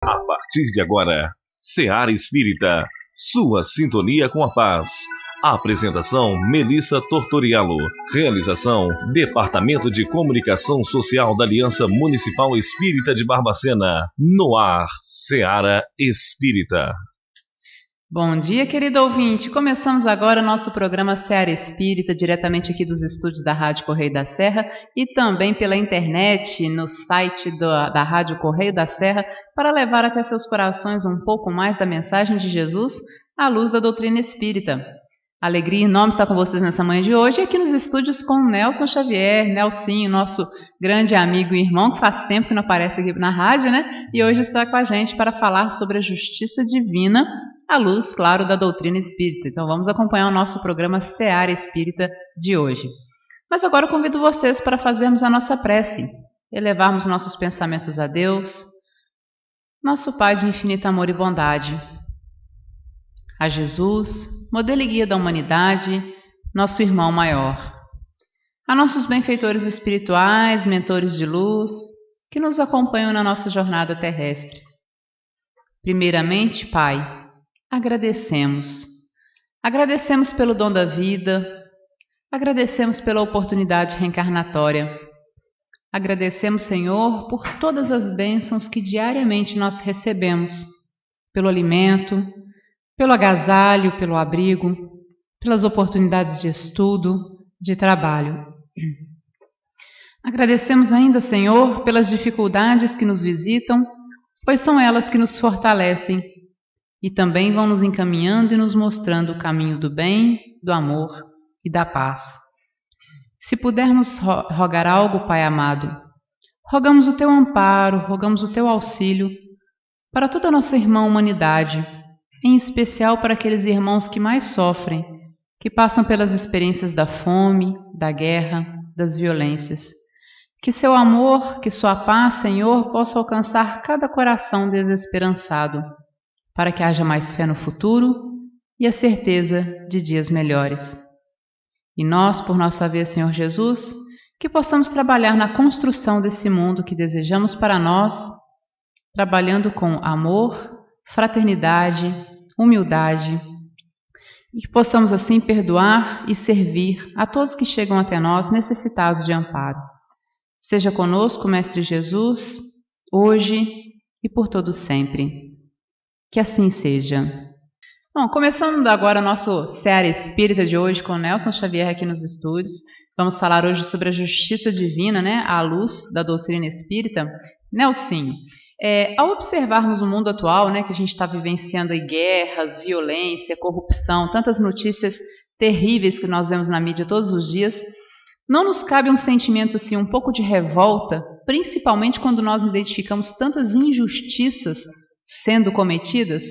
A partir de agora, Seara Espírita, sua sintonia com a paz. Apresentação: Melissa Tortorialo. Realização: Departamento de Comunicação Social da Aliança Municipal Espírita de Barbacena. No ar, Seara Espírita. Bom dia, querido ouvinte. Começamos agora nosso programa Seara Espírita, diretamente aqui dos estúdios da Rádio Correio da Serra e também pela internet, no site da Rádio Correio da Serra, para levar até seus corações um pouco mais da mensagem de Jesus à luz da doutrina espírita. Alegria enorme estar com vocês nessa manhã de hoje, aqui nos estúdios com Nelson Xavier, Nelsinho, nosso grande amigo e irmão, que faz tempo que não aparece aqui na rádio, né? E hoje está com a gente para falar sobre a justiça divina, à luz, claro, da doutrina espírita. Então vamos acompanhar o nosso programa Seara Espírita de hoje. Mas agora eu convido vocês para fazermos a nossa prece, elevarmos nossos pensamentos a Deus, nosso Pai de infinito amor e bondade, a Jesus, modelo e guia da humanidade, nosso irmão maior, a nossos benfeitores espirituais, mentores de luz, que nos acompanham na nossa jornada terrestre. Primeiramente, Pai, agradecemos pelo dom da vida, agradecemos pela oportunidade reencarnatória, agradecemos, Senhor, por todas as bênçãos que diariamente nós recebemos, pelo alimento, pelo agasalho, pelo abrigo, pelas oportunidades de estudo, de trabalho. Agradecemos ainda, Senhor, pelas dificuldades que nos visitam, pois são elas que nos fortalecem e também vão nos encaminhando e nos mostrando o caminho do bem, do amor e da paz. Se pudermos rogar algo, Pai amado, rogamos o Teu amparo, rogamos o Teu auxílio para toda a nossa irmã humanidade, em especial para aqueles irmãos que mais sofrem, que passam pelas experiências da fome, da guerra, das violências. Que Seu amor, que Sua paz, Senhor, possa alcançar cada coração desesperançado, para que haja mais fé no futuro e a certeza de dias melhores. E nós, por nossa vez, Senhor Jesus, que possamos trabalhar na construção desse mundo que desejamos para nós, trabalhando com amor, fraternidade, humildade, e que possamos assim perdoar e servir a todos que chegam até nós necessitados de amparo. Seja conosco, Mestre Jesus, hoje e por todo sempre. Que assim seja. Bom, começando agora o nosso Seara Espírita de hoje com Nelson Xavier aqui nos estúdios. Vamos falar hoje sobre a justiça divina, né, à luz da doutrina espírita. Nelsinho, ao observarmos o mundo atual, né, que a gente está vivenciando aí guerras, violência, corrupção, tantas notícias terríveis que nós vemos na mídia todos os dias, não nos cabe um sentimento assim, um pouco de revolta, principalmente quando nós identificamos tantas injustiças sendo cometidas?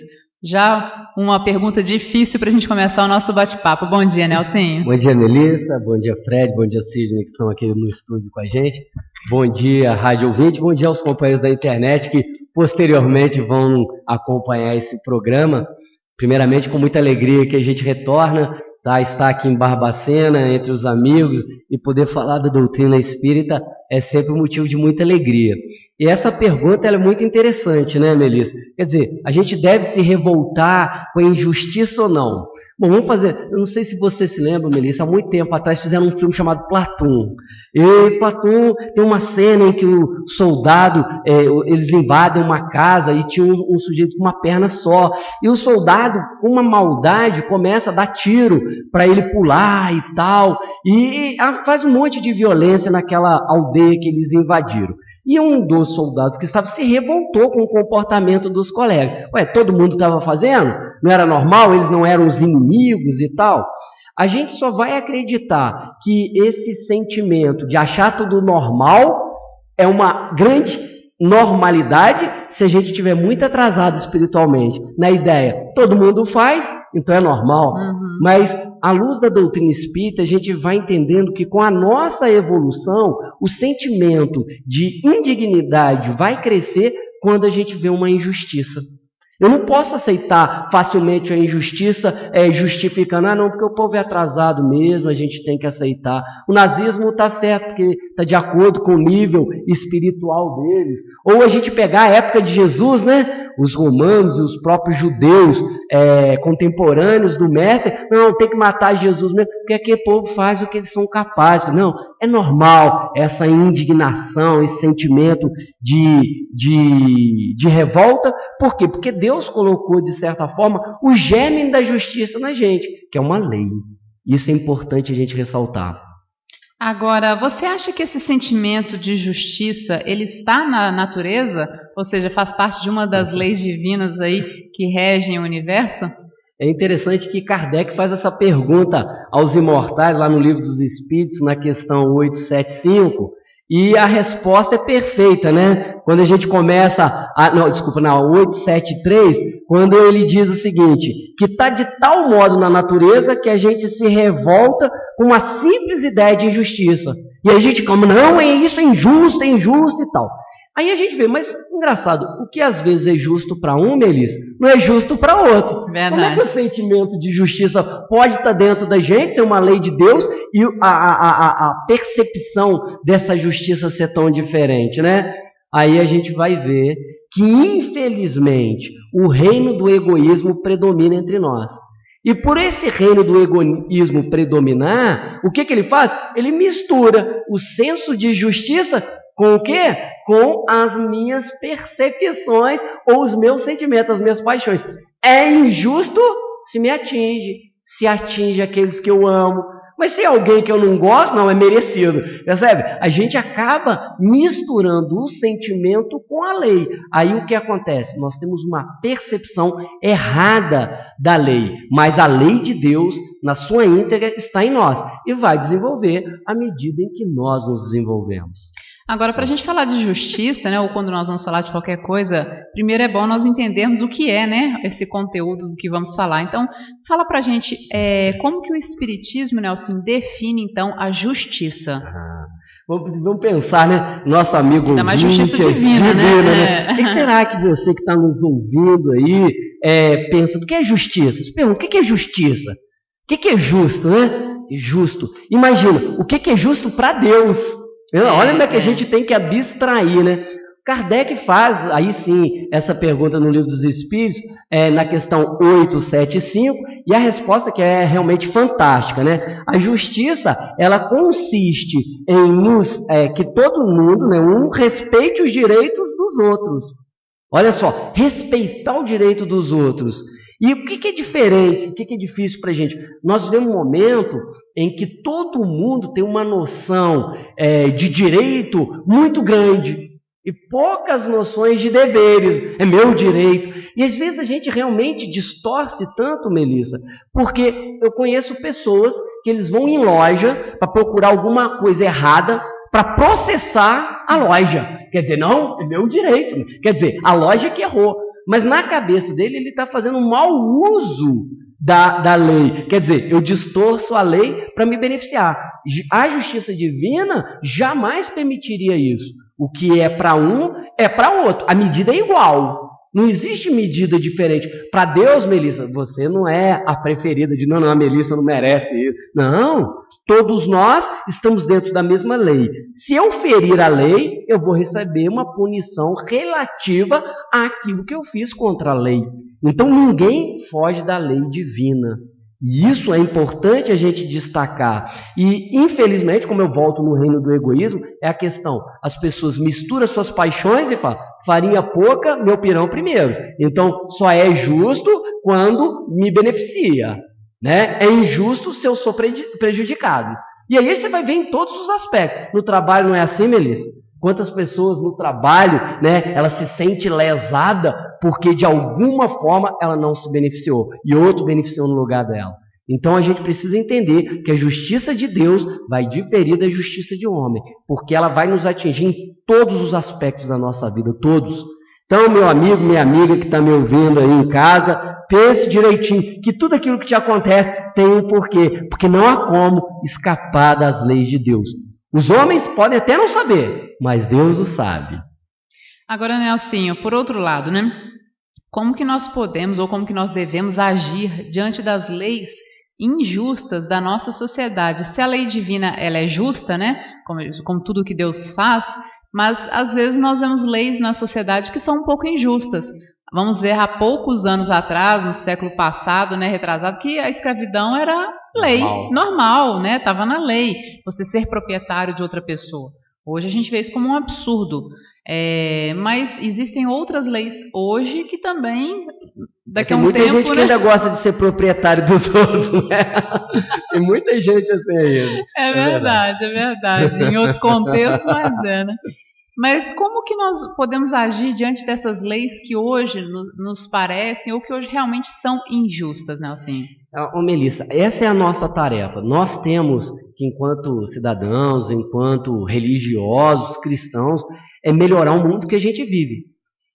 Já uma pergunta difícil para a gente começar o nosso bate-papo. Bom dia, Nelson. Bom dia, Melissa. Bom dia, Fred. Bom dia, Sidney, que estão aqui no estúdio com a gente. Bom dia, rádio ouvinte. Bom dia aos companheiros da internet que posteriormente vão acompanhar esse programa. Primeiramente, com muita alegria que a gente retorna, tá? Estar aqui em Barbacena, entre os amigos, e poder falar da doutrina espírita é sempre um motivo de muita alegria. E essa pergunta ela é muito interessante, né, Melissa? Quer dizer, a gente deve se revoltar com a injustiça ou não? Bom, vamos fazer, eu não sei se você se lembra, Melissa, há muito tempo atrás fizeram um filme chamado Platão. E Platão tem uma cena em que o soldado, eles invadem uma casa e tinha um sujeito com uma perna só. E o soldado, com uma maldade, começa a dar tiro para ele pular e tal. E faz um monte de violência naquela aldeia que eles invadiram. E um dos soldados que estava se revoltou com o comportamento dos colegas. Ué, todo mundo estava fazendo? Não era normal? Eles não eram os inimigos e tal? A gente só vai acreditar que esse sentimento de achar tudo normal é uma grande normalidade se a gente estiver muito atrasado espiritualmente. Na ideia, todo mundo faz, então é normal. Mas à luz da doutrina espírita, a gente vai entendendo que com a nossa evolução, o sentimento de indignidade vai crescer quando a gente vê uma injustiça. Eu não posso aceitar facilmente a injustiça, justificando, não, porque o povo é atrasado mesmo, a gente tem que aceitar. O nazismo está certo, porque está de acordo com o nível espiritual deles. Ou a gente pegar a época de Jesus, né? Os romanos e os próprios judeus contemporâneos do mestre, não, tem que matar Jesus mesmo, porque aquele povo faz o que eles são capazes. Não, é normal essa indignação, esse sentimento de revolta. Por quê? Porque Deus colocou, de certa forma, o germe da justiça na gente, que é uma lei. Isso é importante a gente ressaltar. Agora, você acha que esse sentimento de justiça, ele está na natureza? Ou seja, faz parte de uma das leis divinas aí que regem o universo? É interessante que Kardec faz essa pergunta aos imortais, lá no Livro dos Espíritos, na questão 875, e a resposta é perfeita, né? Quando a gente começa, na 873, quando ele diz o seguinte, que está de tal modo na natureza que a gente se revolta com uma simples ideia de injustiça. E aí a gente como, não, isso é injusto e tal. Aí a gente vê, mas engraçado, o que às vezes é justo para um, Melissa, não é justo para outro. Verdade. Como é que o sentimento de justiça pode estar dentro da gente, ser uma lei de Deus, e a percepção dessa justiça ser tão diferente, né? Aí a gente vai ver que, infelizmente, o reino do egoísmo predomina entre nós. E por esse reino do egoísmo predominar, o que ele faz? Ele mistura o senso de justiça com o quê? Com as minhas percepções ou os meus sentimentos, as minhas paixões. É injusto se me atinge, se atinge aqueles que eu amo. Mas se é alguém que eu não gosto, não, é merecido. Percebe? A gente acaba misturando o sentimento com a lei. Aí o que acontece? Nós temos uma percepção errada da lei. Mas a lei de Deus, na sua íntegra, está em nós. E vai desenvolver à medida em que nós nos desenvolvemos. Agora, para a gente falar de justiça, né, ou quando nós vamos falar de qualquer coisa, primeiro é bom nós entendermos o que é, né, esse conteúdo do que vamos falar. Então, fala para a gente como que o Espiritismo, Nelson, define, então, a justiça. Vamos pensar, né, nosso amigo ainda mais justiça divina, né? O que será que você que está nos ouvindo aí pensa, do que é justiça? Você pergunta, o que é justiça? O que é justo, né? Justo. Imagina, o que é justo para Deus? Olha como é que a gente tem que abstrair, né? Kardec faz, aí sim, essa pergunta no Livro dos Espíritos, na questão 875, e a resposta que é realmente fantástica, né? A justiça, ela consiste em que todo mundo, né, respeite os direitos dos outros. Olha só, respeitar o direito dos outros. E o que é diferente, o que é difícil para a gente? Nós vivemos um momento em que todo mundo tem uma noção de direito muito grande e poucas noções de deveres. É meu direito. E às vezes a gente realmente distorce tanto, Melissa, porque eu conheço pessoas que eles vão em loja para procurar alguma coisa errada para processar a loja. Quer dizer, não, é meu direito. Quer dizer, a loja que errou. Mas na cabeça dele, ele está fazendo um mau uso da lei. Quer dizer, eu distorço a lei para me beneficiar. A justiça divina jamais permitiria isso. O que é para um, é para outro. A medida é igual. Não existe medida diferente. Para Deus, Melissa, você não é a preferida de não, a Melissa não merece isso. Não, todos nós estamos dentro da mesma lei. Se eu ferir a lei, eu vou receber uma punição relativa àquilo que eu fiz contra a lei. Então ninguém foge da lei divina. E isso é importante a gente destacar. E, infelizmente, como eu volto no reino do egoísmo, é a questão. As pessoas misturam suas paixões e falam, farinha pouca, meu pirão primeiro. Então, só é justo quando me beneficia. Né? É injusto se eu sou prejudicado. E aí você vai ver em todos os aspectos. No trabalho não é assim, Melissa? Quantas pessoas no trabalho, né, ela se sente lesada porque de alguma forma ela não se beneficiou e outro beneficiou no lugar dela. Então a gente precisa entender que a justiça de Deus vai diferir da justiça de homem, porque ela vai nos atingir em todos os aspectos da nossa vida, todos. Então, meu amigo, minha amiga que está me ouvindo aí em casa, pense direitinho que tudo aquilo que te acontece tem um porquê, porque não há como escapar das leis de Deus. Os homens podem até não saber, mas Deus o sabe. Agora, Nelsinho, por outro lado, né? como que nós podemos ou como que nós devemos agir diante das leis injustas da nossa sociedade. Se a lei divina ela é justa, né? Como tudo que Deus faz, mas às vezes nós vemos leis na sociedade que são um pouco injustas. Vamos ver há poucos anos atrás, no século passado, né, retrasado, que a escravidão era lei normal, né? Estava na lei você ser proprietário de outra pessoa. Hoje a gente vê isso como um absurdo. Mas existem outras leis hoje que também, daqui a um tempo... Tem muita gente que ainda gosta de ser proprietário dos outros, né? Tem muita gente assim aí. É verdade. Em outro contexto, mas né? Mas como que nós podemos agir diante dessas leis que hoje nos parecem ou que hoje realmente são injustas, Nelson? Melissa, essa é a nossa tarefa. Nós temos que, enquanto cidadãos, enquanto religiosos, cristãos, melhorar o mundo que a gente vive.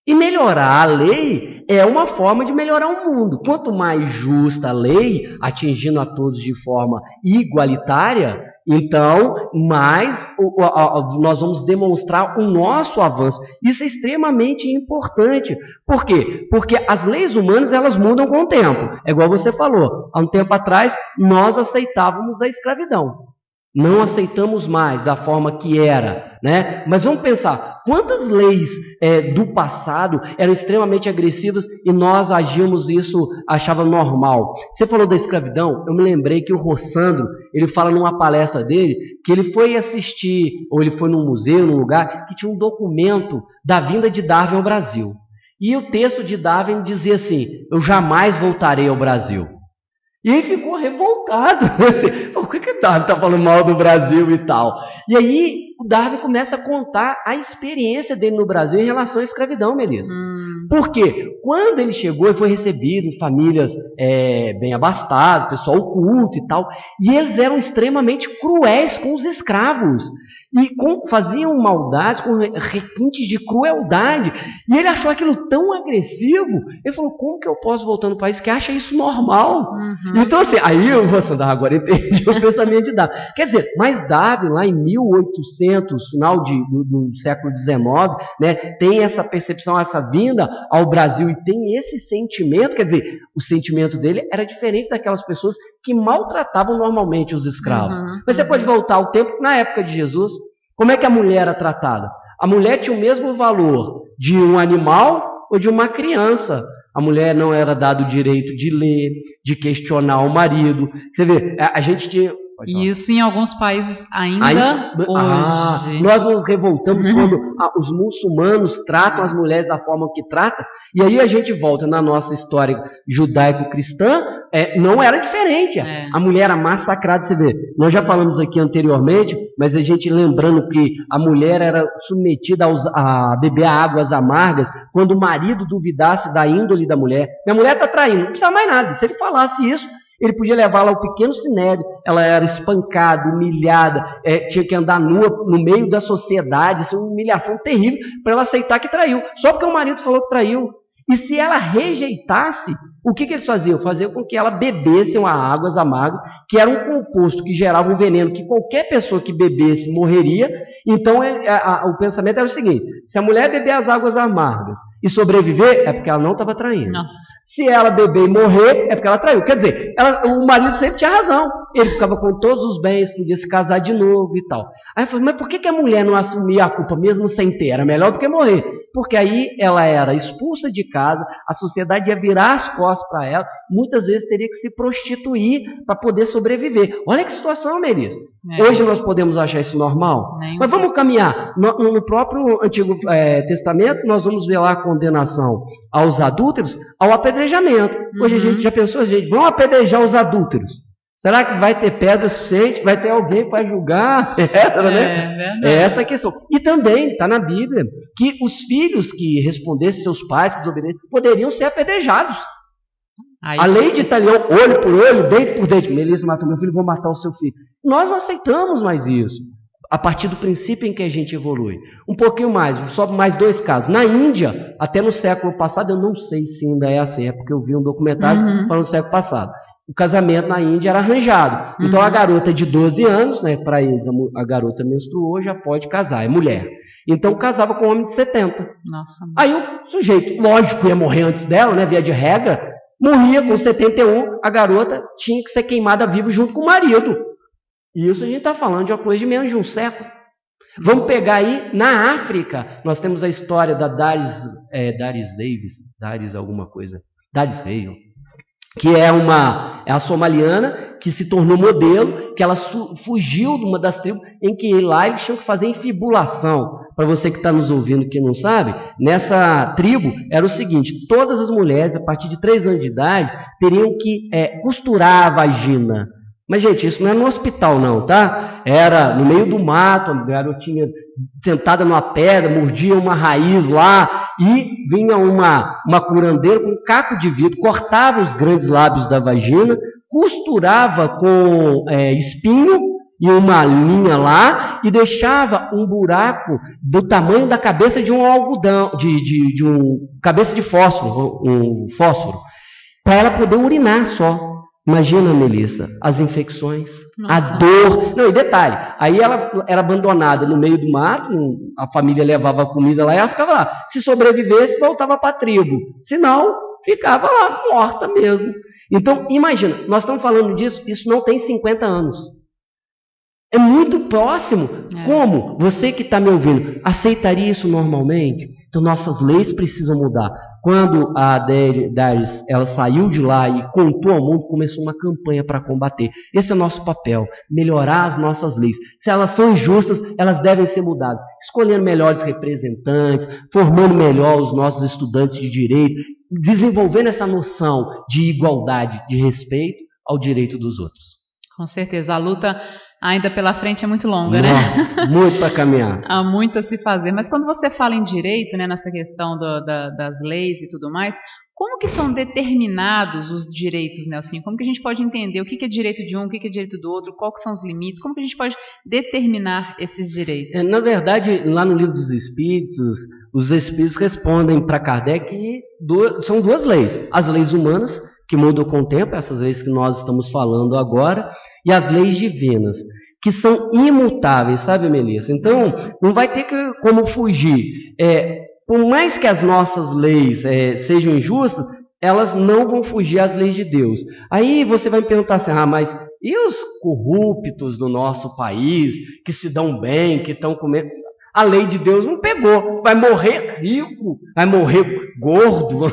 E melhorar a lei é uma forma de melhorar o mundo. Quanto mais justa a lei, atingindo a todos de forma igualitária, então mais nós vamos demonstrar o nosso avanço. Isso é extremamente importante. Por quê? Porque as leis humanas elas mudam com o tempo. É igual você falou, há um tempo atrás nós aceitávamos a escravidão. Não aceitamos mais da forma que era, né? Mas vamos pensar, quantas leis do passado eram extremamente agressivas e nós agíamos isso, achava normal. Você falou da escravidão, eu me lembrei que o Rossandro, ele fala numa palestra dele, que ele foi assistir, ou ele foi num museu, num lugar, que tinha um documento da vinda de Darwin ao Brasil. E o texto de Darwin dizia assim, eu jamais voltarei ao Brasil. E ele ficou revoltado. Por que Darwin está falando mal do Brasil e tal? E aí o Darwin começa a contar a experiência dele no Brasil em relação à escravidão, Melissa. Por quê? Quando ele chegou, ele foi recebido em famílias bem abastadas, pessoal culto e tal, e eles eram extremamente cruéis com os escravos. E faziam maldades com requintes de crueldade. E ele achou aquilo tão agressivo. Ele falou, como que eu posso voltar no país que acha isso normal? Então assim, aí o Rossandro agora entendi o pensamento de Darwin. Quer dizer, mas Darwin lá em 1800, final do século XIX, né, tem essa percepção, essa vinda ao Brasil e tem esse sentimento, quer dizer, o sentimento dele era diferente daquelas pessoas que maltratavam normalmente os escravos. Mas você pode voltar ao tempo, na época de Jesus, como é que a mulher era tratada? A mulher tinha o mesmo valor de um animal ou de uma criança. A mulher não era dado o direito de ler, de questionar o marido. Você vê, a gente tinha... Isso em alguns países ainda hoje. Nós nos revoltamos quando os muçulmanos tratam as mulheres da forma que tratam, e aí a gente volta na nossa história judaico-cristã, não era diferente. A mulher era massacrada, você vê. Nós já falamos aqui anteriormente, mas a gente lembrando que a mulher era submetida a beber águas amargas quando o marido duvidasse da índole da mulher. Minha mulher está traindo, não precisa mais nada. Se ele falasse isso, ele podia levá-la ao pequeno sinédrio, ela era espancada, humilhada, tinha que andar nua no meio da sociedade, isso é uma humilhação terrível para ela aceitar que traiu, só porque o marido falou que traiu. E se ela rejeitasse, o que eles faziam? Faziam com que ela bebesse águas amargas, que era um composto que gerava um veneno que qualquer pessoa que bebesse morreria. Então o pensamento era o seguinte, se a mulher beber as águas amargas e sobreviver, é porque ela não estava traindo. Nossa. Se ela beber e morrer, é porque ela traiu. Quer dizer, o marido sempre tinha razão. Ele ficava com todos os bens, podia se casar de novo e tal. Aí eu falei, mas por que a mulher não assumia a culpa mesmo sem ter? Era melhor do que morrer. Porque aí ela era expulsa de casa, a sociedade ia virar as costas para ela, muitas vezes teria que se prostituir para poder sobreviver. Olha que situação, Melissa. Hoje nós podemos achar isso normal? Mas vamos caminhar. No próprio Antigo Testamento, nós vamos ver lá a condenação aos adúlteros, ao apedrejamento. Hoje a gente já pensou, gente, vamos apedrejar os adúlteros. Será que vai ter pedra suficiente? Vai ter alguém para julgar a pedra, né? É essa a questão. E também está na Bíblia que os filhos que respondessem seus pais, que desobedecessem, poderiam ser apedrejados. A lei de Italião, olho por olho, dente por dente. Melissa matou meu filho, vou matar o seu filho. Nós não aceitamos mais isso. A partir do princípio em que a gente evolui. Um pouquinho mais, só mais 2 casos. Na Índia, até no século passado, eu não sei se ainda é assim, é porque eu vi um documentário falando do século passado. o casamento na Índia era arranjado. Então a garota de 12 anos, né, para eles, a garota menstruou, já pode casar, é mulher. Então casava com um homem de 70. Nossa. Aí o sujeito, lógico, ia morrer antes dela, né, via de regra, morria com 71, a garota tinha que ser queimada viva junto com o marido. E isso a gente está falando de uma coisa de menos de um século. Vamos pegar aí, na África, nós temos a história da Daris Vale, que é a somaliana que se tornou modelo, que ela fugiu de uma das tribos em que lá eles tinham que fazer infibulação. Para você que está nos ouvindo que não sabe, nessa tribo era o seguinte, todas as mulheres, a partir de 3 anos de idade, teriam que costurar a vagina. Mas, gente, isso não é no hospital, não, tá? Era no meio do mato, a garotinha sentada numa pedra, mordia uma raiz lá, e vinha uma curandeira com um caco de vidro, cortava os grandes lábios da vagina, costurava com espinho e uma linha lá, e deixava um buraco do tamanho da cabeça de um algodão, de um cabeça de fósforo, um fósforo, para ela poder urinar só. Imagina, Melissa, as infecções, a dor. Não, e detalhe, aí ela era abandonada no meio do mato, a família levava a comida lá e ela ficava lá. Se sobrevivesse, voltava para a tribo. Se não, ficava lá, morta mesmo. Então, imagina, nós estamos falando disso, isso não tem 50 anos. É muito próximo. Como você que está me ouvindo, aceitaria isso normalmente? Então, nossas leis precisam mudar. Quando a Daris ela saiu de lá e contou ao mundo, começou uma campanha para combater. Esse é o nosso papel, melhorar as nossas leis. Se elas são injustas, elas devem ser mudadas. Escolhendo melhores representantes, formando melhor os nossos estudantes de direito, desenvolvendo essa noção de igualdade, de respeito ao direito dos outros. Com certeza, a luta ainda pela frente é muito longa, Nossa, né? Muito para caminhar. Há muito a se fazer. Mas quando você fala em direito, né, nessa questão das leis e tudo mais, como que são determinados os direitos, Nelson? Como que a gente pode entender o que é direito de um, o que é direito do outro, quais são os limites, como que a gente pode determinar esses direitos? Na verdade, lá no Livro dos Espíritos, os Espíritos respondem para Kardec que são 2 leis. As leis humanas, que mudam com o tempo, essas leis que nós estamos falando agora, e as leis divinas, que são imutáveis, sabe, Melissa? Então, não vai ter como fugir. Por mais que as nossas leis sejam injustas, elas não vão fugir às leis de Deus. Aí você vai me perguntar assim, mas e os corruptos do nosso país, que se dão bem, que estão comendo... A lei de Deus não pegou, vai morrer rico, vai morrer gordo,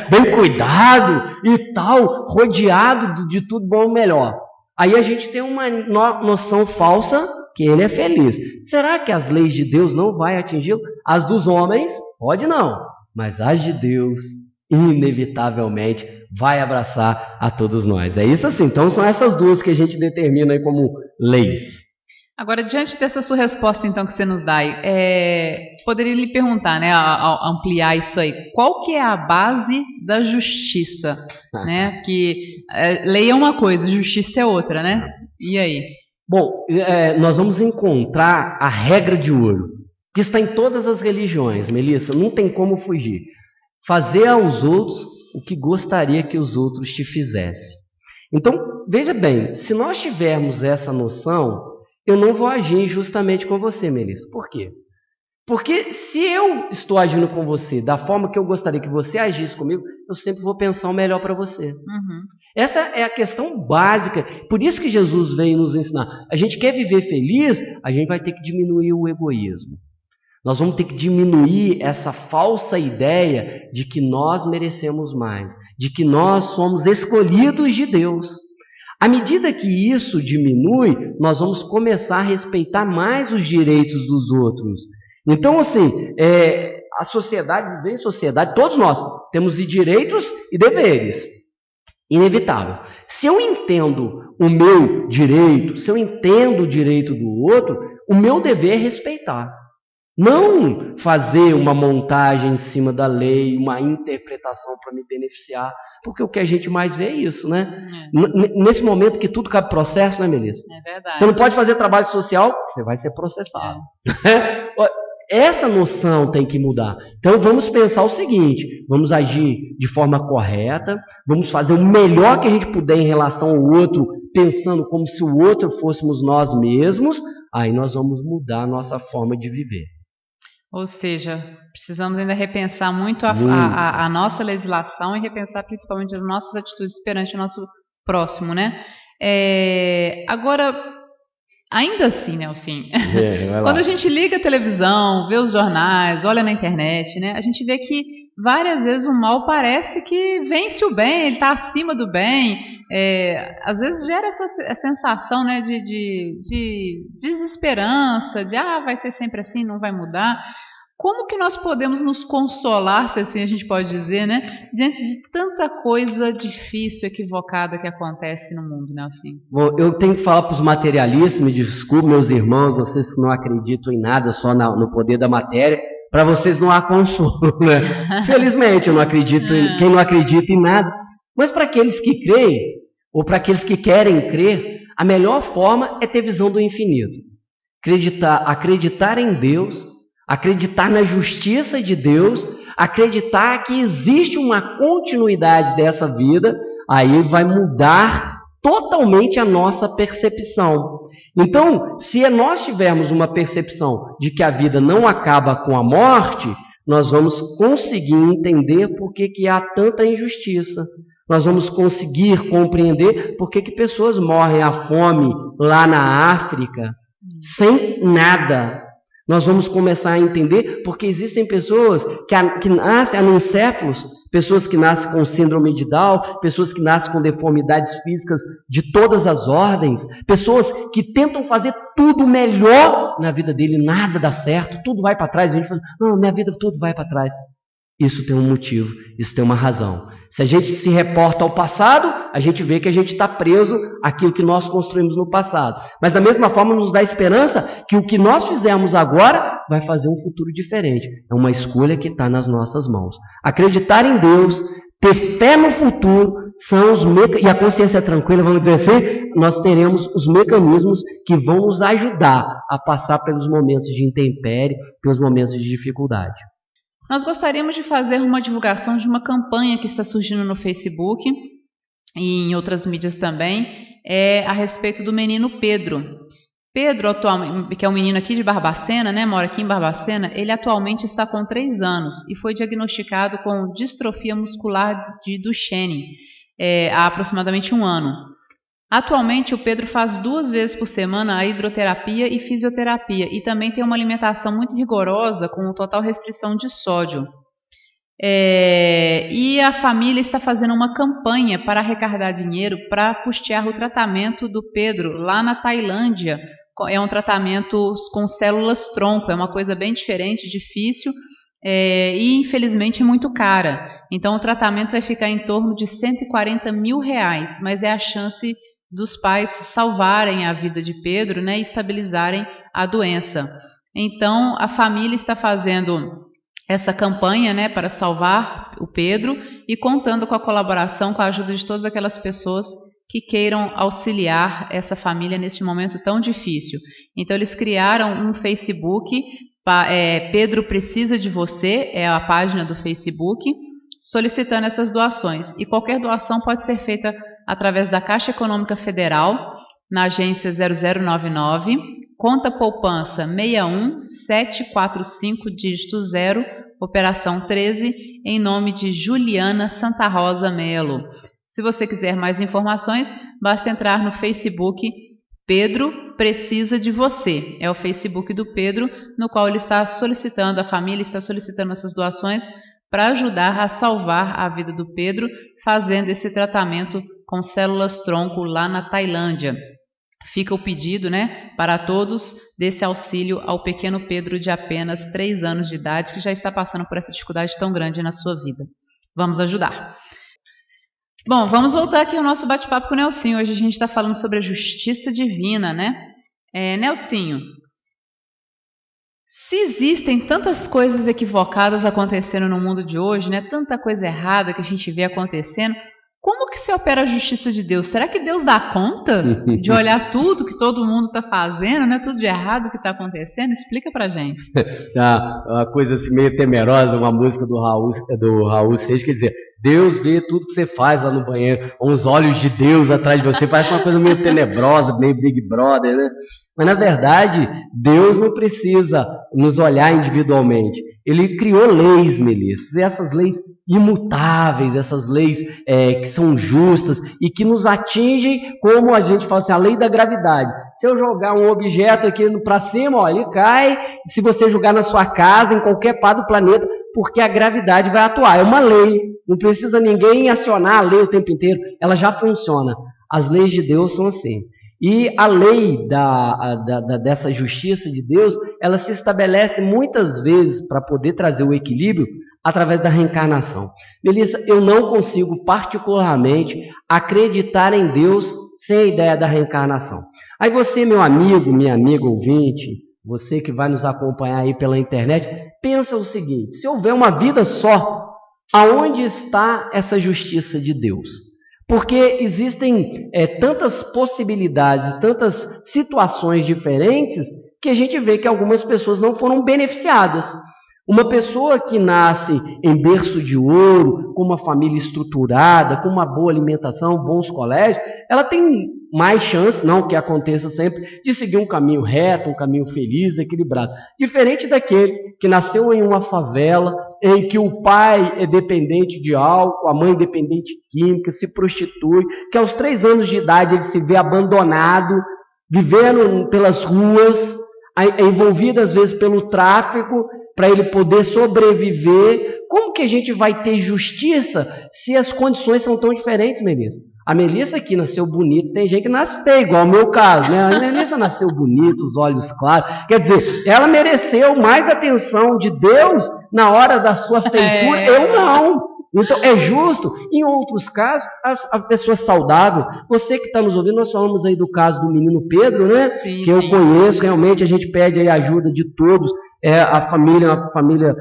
bem cuidado e tal, rodeado de tudo bom e melhor. Aí a gente tem uma noção falsa que ele é feliz. Será que as leis de Deus não vai atingi-lo? As dos homens, pode não, mas as de Deus, inevitavelmente, vai abraçar a todos nós. É isso assim, então são essas 2 que a gente determina aí como leis. Agora, diante dessa sua resposta, então, que você nos dá, poderia lhe perguntar, né, ao ampliar isso aí, qual que é a base da justiça? Né? Que lei é uma coisa, justiça é outra, né? E aí? Bom, nós vamos encontrar a regra de ouro, que está em todas as religiões, Melissa, não tem como fugir. Fazer aos outros o que gostaria que os outros te fizessem. Então, veja bem, se nós tivermos essa noção... Eu não vou agir injustamente com você, Melissa. Por quê? Porque se eu estou agindo com você da forma que eu gostaria que você agisse comigo, eu sempre vou pensar o melhor para você. Essa é a questão básica. Por isso que Jesus veio nos ensinar. A gente quer viver feliz, a gente vai ter que diminuir o egoísmo. Nós vamos ter que diminuir essa falsa ideia de que nós merecemos mais, de que nós somos escolhidos de Deus. À medida que isso diminui, nós vamos começar a respeitar mais os direitos dos outros. Então, assim, a sociedade, viver em sociedade, todos nós temos direitos e deveres. Inevitável. Se eu entendo o meu direito, se eu entendo o direito do outro, o meu dever é respeitar. Não fazer uma montagem em cima da lei, uma interpretação para me beneficiar, porque o que a gente mais vê é isso, né? Nesse momento que tudo cabe processo, né, Melissa? É verdade. Você não pode fazer trabalho social, você vai ser processado. Essa noção tem que mudar. Então vamos pensar o seguinte, vamos agir de forma correta, vamos fazer o melhor que a gente puder em relação ao outro, pensando como se o outro fôssemos nós mesmos, aí nós vamos mudar a nossa forma de viver. Ou seja, precisamos ainda repensar muito a nossa legislação e repensar principalmente as nossas atitudes perante o nosso próximo, né? Agora, ainda assim, Nelson, quando a gente liga a televisão, vê os jornais, olha na internet, né? A gente vê que várias vezes o mal parece que vence o bem, ele está acima do bem. Às vezes gera essa sensação, né, de desesperança, de vai ser sempre assim, não vai mudar. Como que nós podemos nos consolar, se assim a gente pode dizer, né, diante de tanta coisa difícil, equivocada que acontece no mundo, Nelson? Bom, eu tenho que falar para os materialistas, me desculpe, meus irmãos, vocês que não acreditam em nada, só no poder da matéria, para vocês não há consolo, né? Felizmente, eu não acredito quem não acredita em nada. Mas para aqueles que creem, ou para aqueles que querem crer, a melhor forma é ter visão do infinito. Acreditar em Deus, acreditar na justiça de Deus, acreditar que existe uma continuidade dessa vida, aí vai mudar totalmente a nossa percepção. Então, se nós tivermos uma percepção de que a vida não acaba com a morte, nós vamos conseguir entender por que há tanta injustiça. Nós vamos conseguir compreender por que pessoas morrem à fome lá na África sem nada. Nós vamos começar a entender porque existem pessoas que nascem anencéfalos, pessoas que nascem com síndrome de Down, pessoas que nascem com deformidades físicas de todas as ordens, pessoas que tentam fazer tudo melhor na vida dele, nada dá certo, tudo vai para trás. A gente fala, não, minha vida tudo vai para trás. Isso tem um motivo, isso tem uma razão. Se a gente se reporta ao passado, a gente vê que a gente está preso àquilo que nós construímos no passado. Mas da mesma forma nos dá esperança que o que nós fizemos agora vai fazer um futuro diferente. É uma escolha que está nas nossas mãos. Acreditar em Deus, ter fé no futuro, são os e a consciência tranquila, vamos dizer assim, nós teremos os mecanismos que vão nos ajudar a passar pelos momentos de intempérie, pelos momentos de dificuldade. Nós gostaríamos de fazer uma divulgação de uma campanha que está surgindo no Facebook e em outras mídias também, a respeito do menino Pedro. Pedro, atualmente, que é um menino aqui de Barbacena, né, mora aqui em Barbacena, ele atualmente está com 3 anos e foi diagnosticado com distrofia muscular de Duchenne há aproximadamente 1 ano. Atualmente, o Pedro faz 2 vezes por semana a hidroterapia e fisioterapia e também tem uma alimentação muito rigorosa com total restrição de sódio. E a família está fazendo uma campanha para arrecadar dinheiro para custear o tratamento do Pedro lá na Tailândia. É um tratamento com células-tronco, é uma coisa bem diferente, difícil e infelizmente muito cara. Então o tratamento vai ficar em torno de R$140 mil, mas é a chance dos pais salvarem a vida de Pedro, né, e estabilizarem a doença. Então, a família está fazendo essa campanha, né, para salvar o Pedro e contando com a colaboração, com a ajuda de todas aquelas pessoas que queiram auxiliar essa família neste momento tão difícil. Então, eles criaram um Facebook, Pedro Precisa de Você, é a página do Facebook, solicitando essas doações. E qualquer doação pode ser feita através da Caixa Econômica Federal, na agência 0099, conta poupança 61745, dígito 0, operação 13, em nome de Juliana Santa Rosa Melo. Se você quiser mais informações, basta entrar no Facebook Pedro Precisa de Você. É o Facebook do Pedro, no qual ele está solicitando, a família está solicitando essas doações para ajudar a salvar a vida do Pedro, fazendo esse tratamento com células-tronco lá na Tailândia. Fica o pedido, né, para todos desse auxílio ao pequeno Pedro de apenas 3 anos de idade, que já está passando por essa dificuldade tão grande na sua vida. Vamos ajudar. Bom, vamos voltar aqui ao nosso bate-papo com o Nelsinho. Hoje a gente está falando sobre a justiça divina, né? Nelsinho, se existem tantas coisas equivocadas acontecendo no mundo de hoje, né, tanta coisa errada que a gente vê acontecendo, como que se opera a justiça de Deus? Será que Deus dá conta de olhar tudo que todo mundo está fazendo, né? Tudo de errado que está acontecendo? Explica pra gente. Uma coisa assim meio temerosa, uma música do Raul Seixas, quer dizer, Deus vê tudo que você faz lá no banheiro, uns olhos de Deus atrás de você, parece uma coisa meio tenebrosa, meio Big Brother, né? Mas na verdade, Deus não precisa nos olhar individualmente. Ele criou leis, Melissa, e essas leis imutáveis, essas leis que são justas e que nos atingem, como a gente fala assim, a lei da gravidade. Se eu jogar um objeto aqui para cima, ó, ele cai, se você jogar na sua casa, em qualquer parte do planeta, porque a gravidade vai atuar. É uma lei, não precisa ninguém acionar a lei o tempo inteiro, ela já funciona. As leis de Deus são assim. E a lei dessa justiça de Deus, ela se estabelece muitas vezes para poder trazer o equilíbrio através da reencarnação. Melissa, eu não consigo particularmente acreditar em Deus sem a ideia da reencarnação. Aí você, meu amigo, minha amiga ouvinte, você que vai nos acompanhar aí pela internet, pensa o seguinte, se houver uma vida só, aonde está essa justiça de Deus? Porque existem tantas possibilidades, tantas situações diferentes, que a gente vê que algumas pessoas não foram beneficiadas. Uma pessoa que nasce em berço de ouro, com uma família estruturada, com uma boa alimentação, bons colégios, ela tem mais chance, não que aconteça sempre, de seguir um caminho reto, um caminho feliz, equilibrado. Diferente daquele que nasceu em uma favela, em que o pai é dependente de álcool, a mãe dependente de química, se prostitui, que aos 3 anos de idade ele se vê abandonado, vivendo pelas ruas, envolvido às vezes pelo tráfico, para ele poder sobreviver. Como que a gente vai ter justiça se as condições são tão diferentes, Melissa? A Melissa aqui nasceu bonita, tem gente que nasce feia, igual o meu caso, né? A Melissa nasceu bonita, os olhos claros. Quer dizer, ela mereceu mais atenção de Deus na hora da sua feitura. Eu não. Então, é justo. Em outros casos, a pessoa saudável, você que está nos ouvindo, nós falamos aí do caso do menino Pedro, né? Sim, que eu conheço, realmente a gente pede aí a ajuda de todos, a família,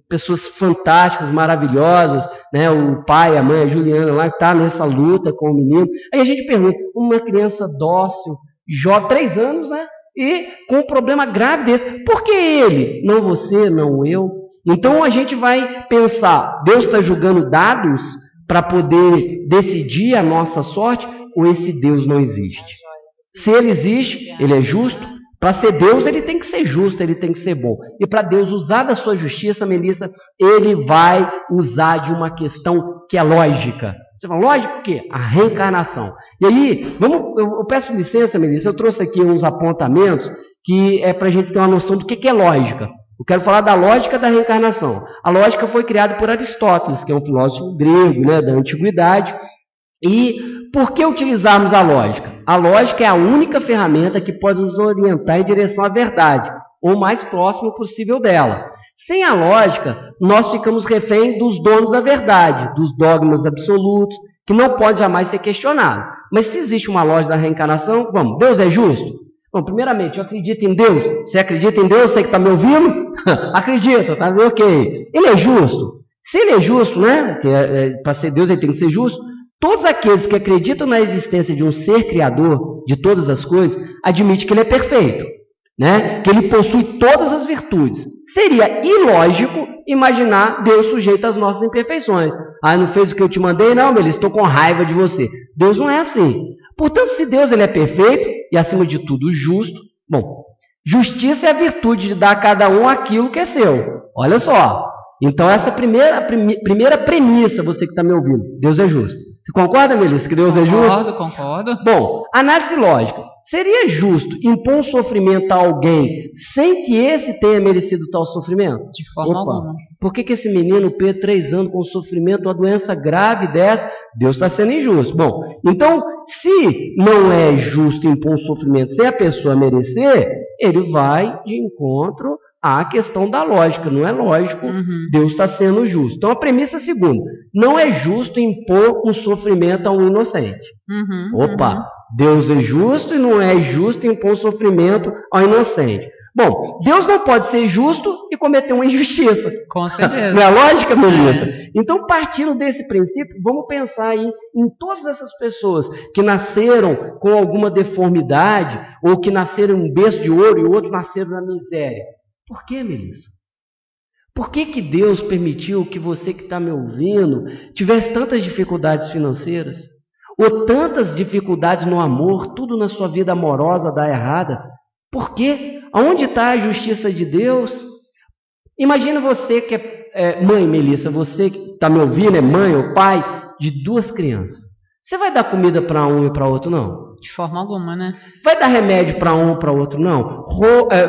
pessoas fantásticas, maravilhosas, né? O pai, a mãe, a Juliana lá, que está nessa luta com o menino. Aí a gente pergunta, uma criança dócil, jovem, 3 anos, né? E com um problema grave desse, por que ele? Não você, não eu. Então a gente vai pensar, Deus está julgando dados para poder decidir a nossa sorte, ou esse Deus não existe? Se ele existe, ele é justo. Para ser Deus, ele tem que ser justo, ele tem que ser bom. E para Deus usar da sua justiça, Melissa, ele vai usar de uma questão que é lógica. Você fala, lógico o quê? A reencarnação. E aí, eu peço licença, Melissa, eu trouxe aqui uns apontamentos que é para a gente ter uma noção do que é lógica. Eu quero falar da lógica da reencarnação. A lógica foi criada por Aristóteles, que é um filósofo grego, né, da antiguidade. E por que utilizarmos a lógica? A lógica é a única ferramenta que pode nos orientar em direção à verdade, ou o mais próximo possível dela. Sem a lógica, nós ficamos refém dos donos da verdade, dos dogmas absolutos, que não pode jamais ser questionado. Mas se existe uma lógica da reencarnação, vamos, Deus é justo? Bom, primeiramente, eu acredito em Deus. Você acredita em Deus? Você que está me ouvindo? Acredita, tá? Ok. Ele é justo. Se ele é justo, né? Porque para ser Deus ele tem que ser justo. Todos aqueles que acreditam na existência de um ser criador de todas as coisas, admitem que ele é perfeito, né? Que ele possui todas as virtudes. Seria ilógico imaginar Deus sujeito às nossas imperfeições. Ah, não fez o que eu te mandei? Não, Melissa, estou com raiva de você. Deus não é assim. Portanto, se Deus ele é perfeito e, acima de tudo, justo, bom, justiça é a virtude de dar a cada um aquilo que é seu. Olha só. Então, essa primeira premissa, você que está me ouvindo, Deus é justo. Você concorda, Melissa, que Deus é justo? Concordo. Bom, análise lógica. Seria justo impor um sofrimento a alguém sem que esse tenha merecido tal sofrimento? De forma alguma. Por que esse menino, Pedro, 3 anos, com sofrimento, uma doença grave dessa, Deus está sendo injusto? Bom, então, se não é justo impor um sofrimento sem a pessoa merecer, ele vai de encontro à questão da lógica. Não é lógico, Deus está sendo justo. Então, a premissa segunda, não é justo impor um sofrimento a um inocente. Deus é justo e não é justo impor sofrimento ao inocente. Bom, Deus não pode ser justo e cometer uma injustiça. Com certeza. Não é lógica, Melissa? Então, partindo desse princípio, vamos pensar aí em todas essas pessoas que nasceram com alguma deformidade, ou que nasceram em um berço de ouro e outros nasceram na miséria. Por que, Melissa? Por que Deus permitiu que você que está me ouvindo tivesse tantas dificuldades financeiras? Ou tantas dificuldades no amor, tudo na sua vida amorosa dá errada? Por quê? Aonde está a justiça de Deus? Imagina você que é mãe, Melissa, você que está me ouvindo, é mãe ou pai de 2 crianças. Você vai dar comida para um e para outro, não? De forma alguma, né? Vai dar remédio para um e para outro, não?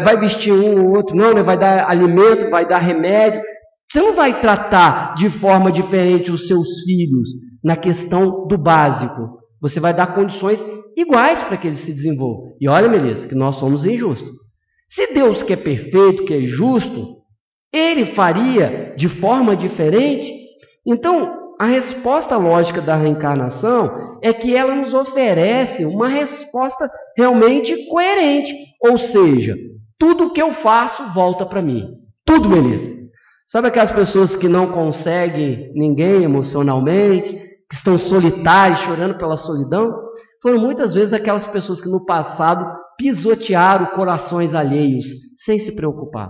Vai vestir um ou outro, não, né? Vai dar alimento, vai dar remédio. Você não vai tratar de forma diferente os seus filhos na questão do básico. Você vai dar condições iguais para que eles se desenvolvam. E olha, Melissa, que nós somos injustos. Se Deus que é perfeito, que é justo, Ele faria de forma diferente? Então, a resposta lógica da reencarnação é que ela nos oferece uma resposta realmente coerente. Ou seja, tudo que eu faço volta para mim. Tudo, Melissa. Sabe aquelas pessoas que não conseguem ninguém emocionalmente, que estão solitárias, chorando pela solidão? Foram muitas vezes aquelas pessoas que no passado pisotearam corações alheios, sem se preocupar.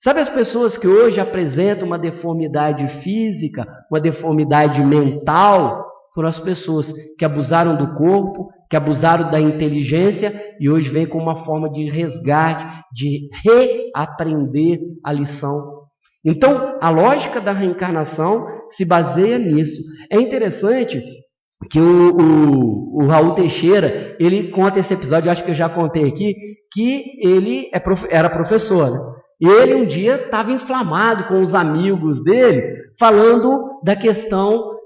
Sabe as pessoas que hoje apresentam uma deformidade física, uma deformidade mental? Foram as pessoas que abusaram do corpo, que abusaram da inteligência e hoje vêm com uma forma de resgate, de reaprender a lição. Então, a lógica da reencarnação se baseia nisso. É interessante que o Raul Teixeira, ele conta esse episódio, eu acho que eu já contei aqui, que ele era professor, né? E ele um dia estava inflamado com os amigos dele, falando da questão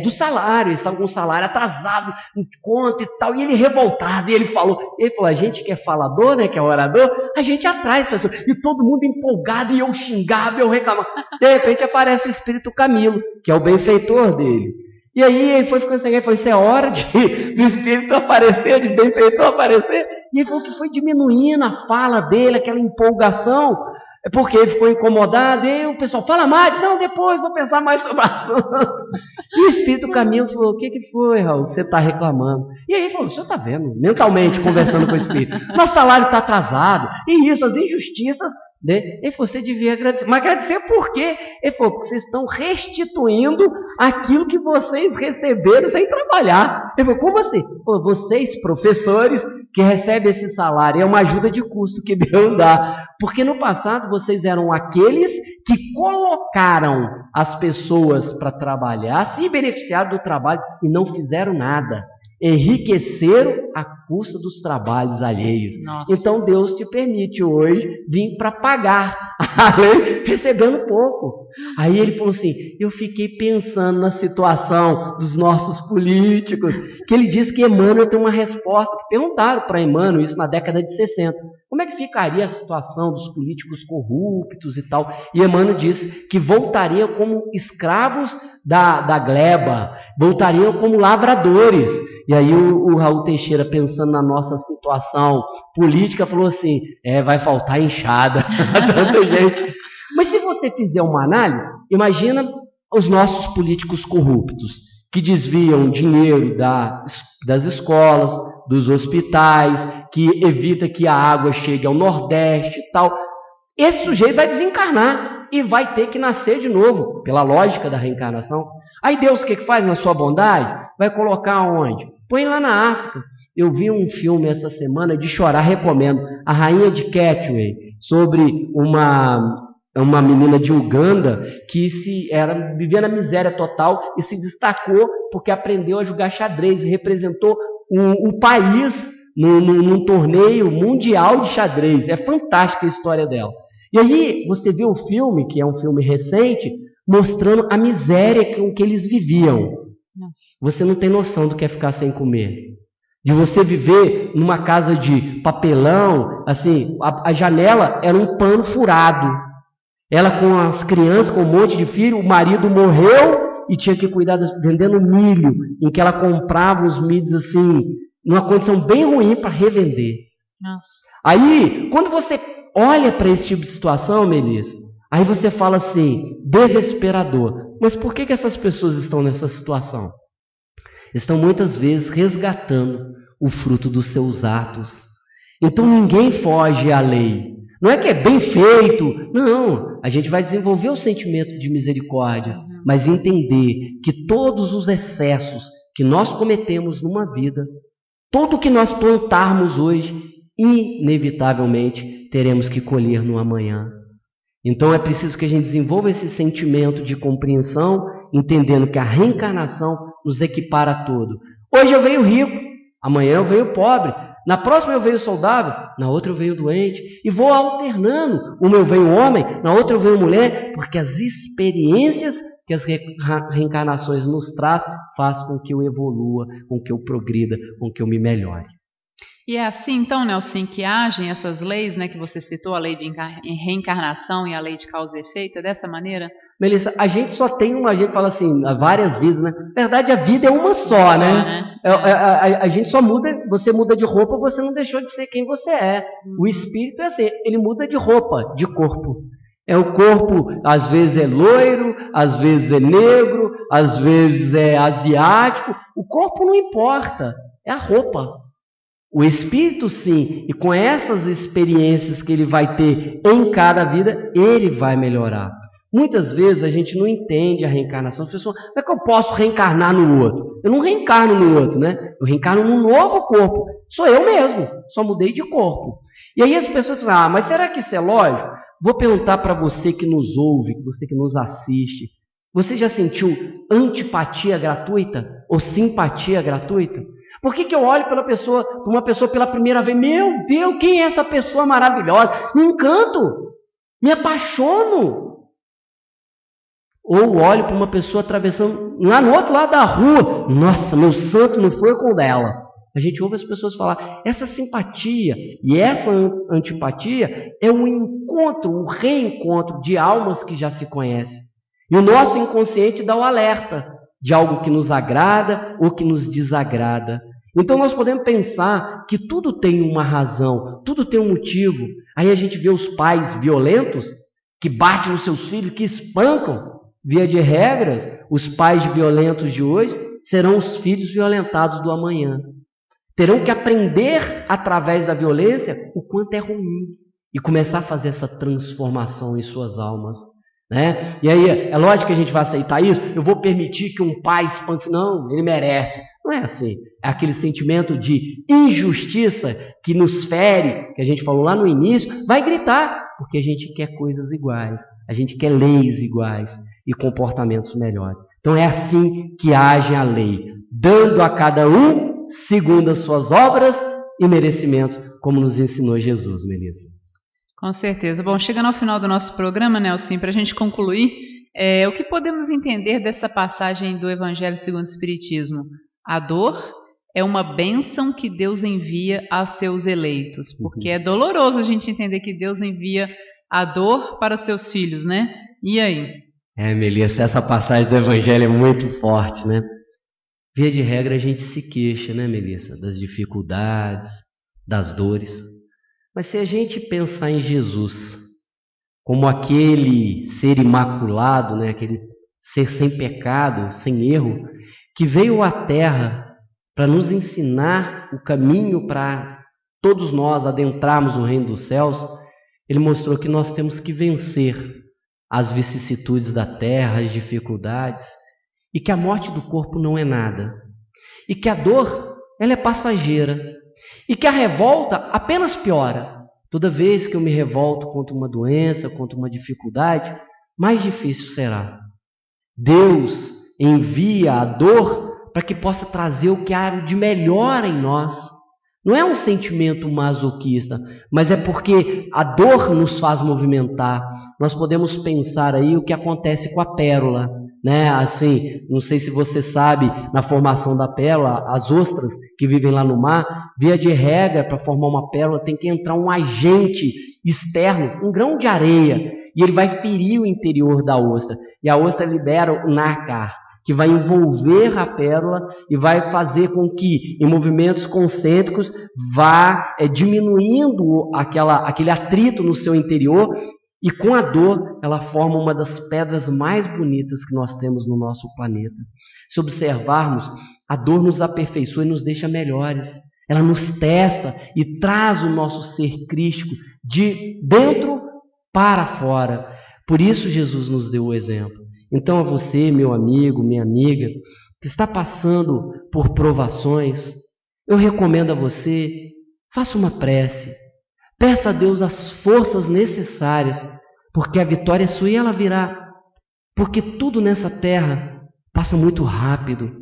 do salário. Eles estavam com o salário atrasado, em conta e tal, e ele revoltado, e ele falou, a gente que é falador, né, que é orador, a gente atrai as pessoas, e todo mundo empolgado, e eu xingava, eu reclamava. De repente aparece o espírito Camilo, que é o benfeitor dele. E aí ele foi ficando sem ele falou, isso é hora do espírito aparecer, de benfeitor aparecer. E ele falou que foi diminuindo a fala dele, aquela empolgação, porque ele ficou incomodado. E aí o pessoal, fala mais, não, depois vou pensar mais sobre o assunto. E o espírito Camilo falou, o que foi, Raul, que você está reclamando? E aí ele falou, o senhor está vendo, mentalmente, conversando com o espírito, nosso salário está atrasado, e isso, as injustiças, né? Ele falou, você devia agradecer. Mas agradecer por quê? Ele falou, porque vocês estão restituindo aquilo que vocês receberam sem trabalhar. Ele falou, como assim? Ele falou, vocês, professores, que recebem esse salário, é uma ajuda de custo que Deus dá. Porque no passado vocês eram aqueles que colocaram as pessoas para trabalhar, se beneficiaram do trabalho e não fizeram nada. Enriqueceram à custa dos trabalhos alheios. Nossa. Então Deus te permite hoje vir para pagar, além recebendo pouco. Aí ele falou assim, eu fiquei pensando na situação dos nossos políticos, que ele disse que Emmanuel tem uma resposta, que perguntaram para Emmanuel isso na década de 60. Como é que ficaria a situação dos políticos corruptos e tal? E Emmanuel disse que voltariam como escravos da gleba, voltariam como lavradores. E aí o Raul Teixeira, pensando na nossa situação política, falou assim, vai faltar enxada a tanta gente. Mas se você fizer uma análise, imagina os nossos políticos corruptos, que desviam dinheiro das escolas, dos hospitais, que evita que a água chegue ao Nordeste e tal. Esse sujeito vai desencarnar e vai ter que nascer de novo, pela lógica da reencarnação. Aí Deus o que faz na sua bondade? Vai colocar onde? Põe lá na África. Eu vi um filme essa semana de chorar, recomendo, A Rainha de Catway, sobre uma menina de Uganda que vivia na miséria total e se destacou porque aprendeu a jogar xadrez e representou o país num torneio mundial de xadrez. É fantástica a história dela. E aí você vê o filme, que é um filme recente, mostrando a miséria com que eles viviam. Nossa. Você não tem noção do que é ficar sem comer. De você viver numa casa de papelão, assim, a janela era um pano furado. Ela com as crianças, com um monte de filho, o marido morreu e tinha que cuidar, vendendo milho, em que ela comprava os milhos assim, numa condição bem ruim para revender. Nossa. Aí, quando você olha para esse tipo de situação, Melissa, aí você fala assim, desesperador. Mas por que essas pessoas estão nessa situação? Estão muitas vezes resgatando o fruto dos seus atos. Então ninguém foge à lei. Não é que é bem feito, não. A gente vai desenvolver o sentimento de misericórdia, mas entender que todos os excessos que nós cometemos numa vida, tudo que nós plantarmos hoje, inevitavelmente teremos que colher no amanhã. Então é preciso que a gente desenvolva esse sentimento de compreensão, entendendo que a reencarnação nos equipara a todo. Hoje eu venho rico, amanhã eu venho pobre, na próxima eu venho saudável, na outra eu venho doente, e vou alternando. Uma eu venho homem, na outra eu venho mulher, porque as experiências que as reencarnações nos trazem faz com que eu evolua, com que eu progrida, com que eu me melhore. E é assim, então, Nelson, que agem essas leis, né, que você citou, a lei de reencarnação e a lei de causa e efeito, é dessa maneira? Melissa, a gente só tem uma, a gente fala assim, várias vidas, né? Na verdade, a vida é uma só, né? A gente só muda, você muda de roupa, você não deixou de ser quem você é. O espírito é assim, ele muda de roupa, de corpo. O corpo, às vezes é loiro, às vezes é negro, às vezes é asiático. O corpo não importa, é a roupa. O espírito sim, e com essas experiências que ele vai ter em cada vida, ele vai melhorar. Muitas vezes a gente não entende a reencarnação. As pessoas, como é que eu posso reencarnar no outro? Eu não reencarno no outro, né? Eu reencarno num novo corpo. Sou eu mesmo, só mudei de corpo. E aí as pessoas falam, mas será que isso é lógico? Vou perguntar para você que nos ouve, você que nos assiste. Você já sentiu antipatia gratuita ou simpatia gratuita? Por que eu olho para uma pessoa pela primeira vez? Meu Deus, quem é essa pessoa maravilhosa? Me encanto, me apaixono. Ou olho para uma pessoa atravessando lá no outro lado da rua. Nossa, meu santo não foi com dela. A gente ouve as pessoas falar, essa simpatia e essa antipatia é um encontro, um reencontro de almas que já se conhecem. E o nosso inconsciente dá o alerta de algo que nos agrada ou que nos desagrada. Então nós podemos pensar que tudo tem uma razão, tudo tem um motivo. Aí a gente vê os pais violentos que batem nos seus filhos, que espancam. Via de regras, os pais violentos de hoje serão os filhos violentados do amanhã. Terão que aprender através da violência o quanto é ruim e começar a fazer essa transformação em suas almas. Né? E aí, é lógico que a gente vai aceitar isso. Eu vou permitir que um pai espanque. Não, ele merece. Não é assim. É aquele sentimento de injustiça que nos fere, que a gente falou lá no início, vai gritar, porque a gente quer coisas iguais, a gente quer leis iguais e comportamentos melhores. Então é assim que age a lei, dando a cada um segundo as suas obras e merecimentos, como nos ensinou Jesus, Melissa. Com certeza. Bom, chegando ao final do nosso programa, Nelson, para a gente concluir, o que podemos entender dessa passagem do Evangelho segundo o Espiritismo? A dor é uma bênção que Deus envia a seus eleitos, porque é doloroso a gente entender que Deus envia a dor para seus filhos, né? E aí? Melissa, essa passagem do Evangelho é muito forte, né? Via de regra a gente se queixa, né, Melissa? Das dificuldades, das dores. Mas se a gente pensar em Jesus como aquele ser imaculado, né, aquele ser sem pecado, sem erro, que veio à Terra para nos ensinar o caminho para todos nós adentrarmos o reino dos céus, ele mostrou que nós temos que vencer as vicissitudes da terra, as dificuldades, e que a morte do corpo não é nada, e que a dor ela é passageira, e que a revolta apenas piora. Toda vez que eu me revolto contra uma doença, contra uma dificuldade, mais difícil será. Deus envia a dor para que possa trazer o que há de melhor em nós. Não é um sentimento masoquista, mas é porque a dor nos faz movimentar. Nós podemos pensar aí o que acontece com a pérola, né? Assim, não sei se você sabe, na formação da pérola, as ostras que vivem lá no mar, via de regra, para formar uma pérola tem que entrar um agente externo, um grão de areia, e ele vai ferir o interior da ostra, e a ostra libera o nácar. que vai envolver a pérola e vai fazer com que, em movimentos concêntricos, vá diminuindo aquele atrito no seu interior, e com a dor, ela forma uma das pedras mais bonitas que nós temos no nosso planeta. Se observarmos, a dor nos aperfeiçoa e nos deixa melhores. Ela nos testa e traz o nosso ser crístico de dentro para fora. Por isso Jesus nos deu o exemplo. Então a você, meu amigo, minha amiga, que está passando por provações, eu recomendo a você, faça uma prece. Peça a Deus as forças necessárias, porque a vitória é sua e ela virá. Porque tudo nessa terra passa muito rápido.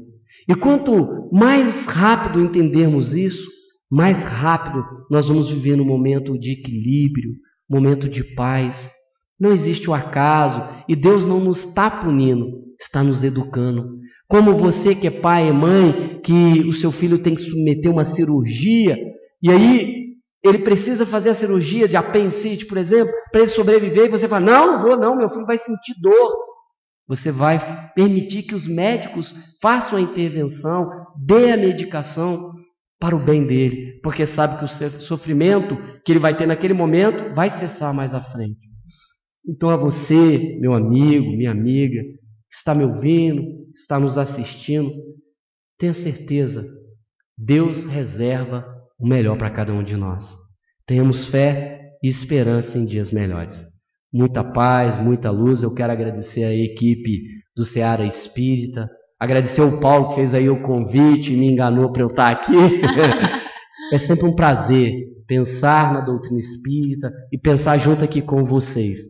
E quanto mais rápido entendermos isso, mais rápido nós vamos viver num momento de equilíbrio, momento de paz. Não existe o acaso e Deus não nos está punindo, está nos educando. Como você que é pai e mãe, que o seu filho tem que submeter uma cirurgia, e aí ele precisa fazer a cirurgia de apendicite, por exemplo, para ele sobreviver, e você fala, não vou não, meu filho vai sentir dor. Você vai permitir que os médicos façam a intervenção, dê a medicação para o bem dele, porque sabe que o sofrimento que ele vai ter naquele momento vai cessar mais à frente. Então a você, meu amigo, minha amiga, que está me ouvindo, está nos assistindo, tenha certeza, Deus reserva o melhor para cada um de nós. Tenhamos fé e esperança em dias melhores. Muita paz, muita luz. Eu quero agradecer a equipe do Seara Espírita, agradecer ao Paulo que fez aí o convite e me enganou para eu estar aqui. É sempre um prazer pensar na doutrina espírita e pensar junto aqui com vocês.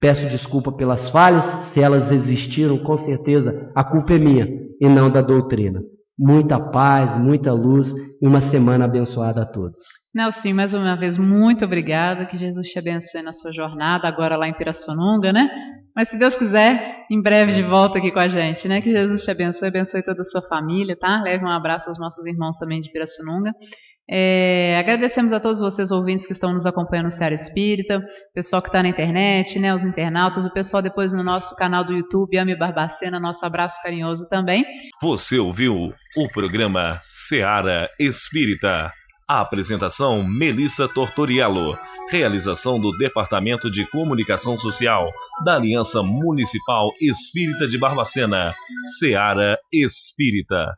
Peço desculpa pelas falhas, se elas existiram, com certeza a culpa é minha e não da doutrina. Muita paz, muita luz e uma semana abençoada a todos. Nelson, mais uma vez, muito obrigada, que Jesus te abençoe na sua jornada, agora lá em Pirassununga, né? Mas se Deus quiser, em breve de volta aqui com a gente, né? Que Jesus te abençoe, abençoe toda a sua família, tá? Leve um abraço aos nossos irmãos também de Pirassununga. Agradecemos a todos vocês ouvintes que estão nos acompanhando no Seara Espírita, o pessoal que está na internet, né, os internautas, o pessoal depois no nosso canal do YouTube, Ame Barbacena, nosso abraço carinhoso também. Você ouviu o programa Seara Espírita. A apresentação Melissa Tortoriello. Realização do Departamento de Comunicação Social da Aliança Municipal Espírita de Barbacena. Seara Espírita.